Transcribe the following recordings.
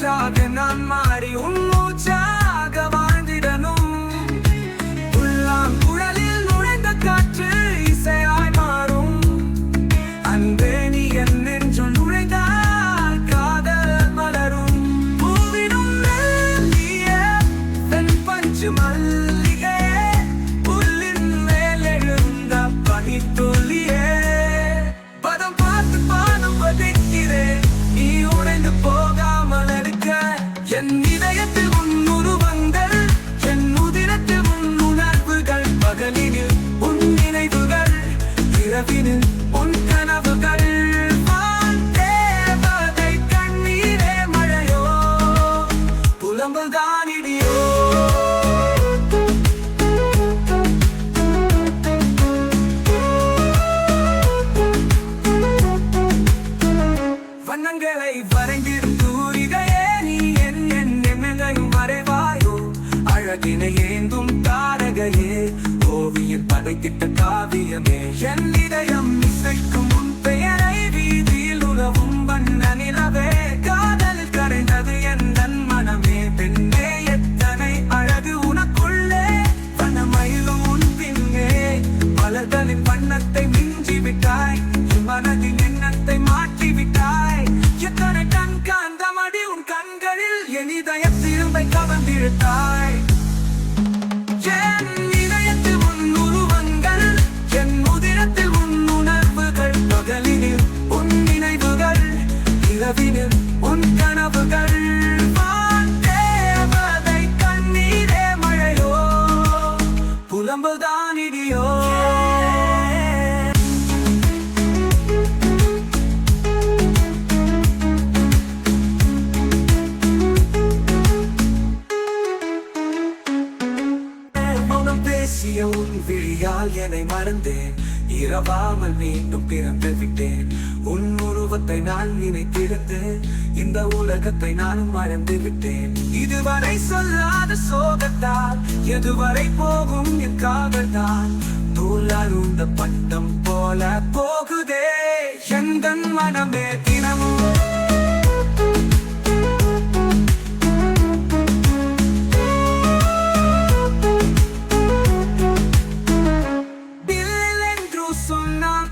காற்றாக நான் மாறி உன் மூச்சாக வாழ்ந்திடணும். புல்லாங்குழலில் நுழைந்த காற்று இசையாய் மாறும். அன்பே நீ என் நெஞ்சுள் நுழைந்தால் காதல் மலரும். பூவினும் மெல்லிய வெண் பஞ்சு மல்லிகையே, புல்லின் மேல் எழுந்த பனித்துளியே, பதம் பார்த்து பானம் வதைக்கிறேன் நீ உடைந்து போகாமல் இருக்க. என் இதயத்தில் உன் உருவங்கள், என் உதிரத்தில் உன் உணர்வுகள், பகலினில் உன் நினைவுகள், இரவினில் உன் கனவுகள். வான் தேவதை கண்ணீரே மழையோ, புலம்பல் தான் இடியோ. வண்ணங்களை வரைந்திடும் தூரிகையே, நீ என் எண்ணங்களையும் வரைவாயோ. அழகினை ஏந்தும் தாரகையே, ஓவியம் படைத்திட்ட காவியமே. என் இதயம் இசைக்கும் உன் பெயரை, வீதியில் உறவும் வண்ண நிலவே. காதலில் கரைந்தது என் மனமே, பெண்ணே எத்தனை அழகு உனக்குள்ளே. வண்ணமயிலும் உன் பின்னே, மலர்களின் வண்ணத்தை மிஞ்சிவிட்டாய், மனதின் எண்ணத்தை மாற்றிவிட்டாய். எத்தனை கண் காந்தமடி உன் கண்களில், என் இதயத்திரும்பை கவர்ந்திழுத்தாய். என் இதயத்தில் உன் உருவங்கள், என் உதிரத்தில் உன் உணர்வுகள், பகலினில் உன் நினைவுகள், இரவினில் உன் கனவுகள். வான் தேவதை கண்ணீரே மழையோ, புலம்பல் தான் இடியோ. பேசிய உன் விழியால் என்னை மறந்தேன், இரவாமல் மீண்டும் பிறந்து விட்டேன். உன் உருவத்தை நான் நினைத்திருந்து, இந்த உலகத்தை நான் மறந்து விட்டேன். இதுவரை சொல்லாத சோகத்தால் எதுவரை போகும் என் காதல்தான், நூலால் உந்த பட்டம் போல போகுதே எந்தன் மனமே தினமும்.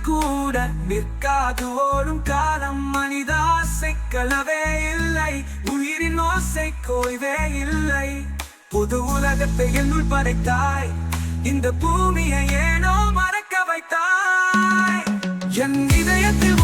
கூட நிற்காது ஓடும் காலம், மனித ஆசை கலவே இல்லை, உயிரின் ஓசை கோய்வே இல்லை. புது உலகத்தை என்னுள் படைத்தாய், இந்த பூமியை ஏனோ மறக்க வைத்தாய். என் இதயத்தில்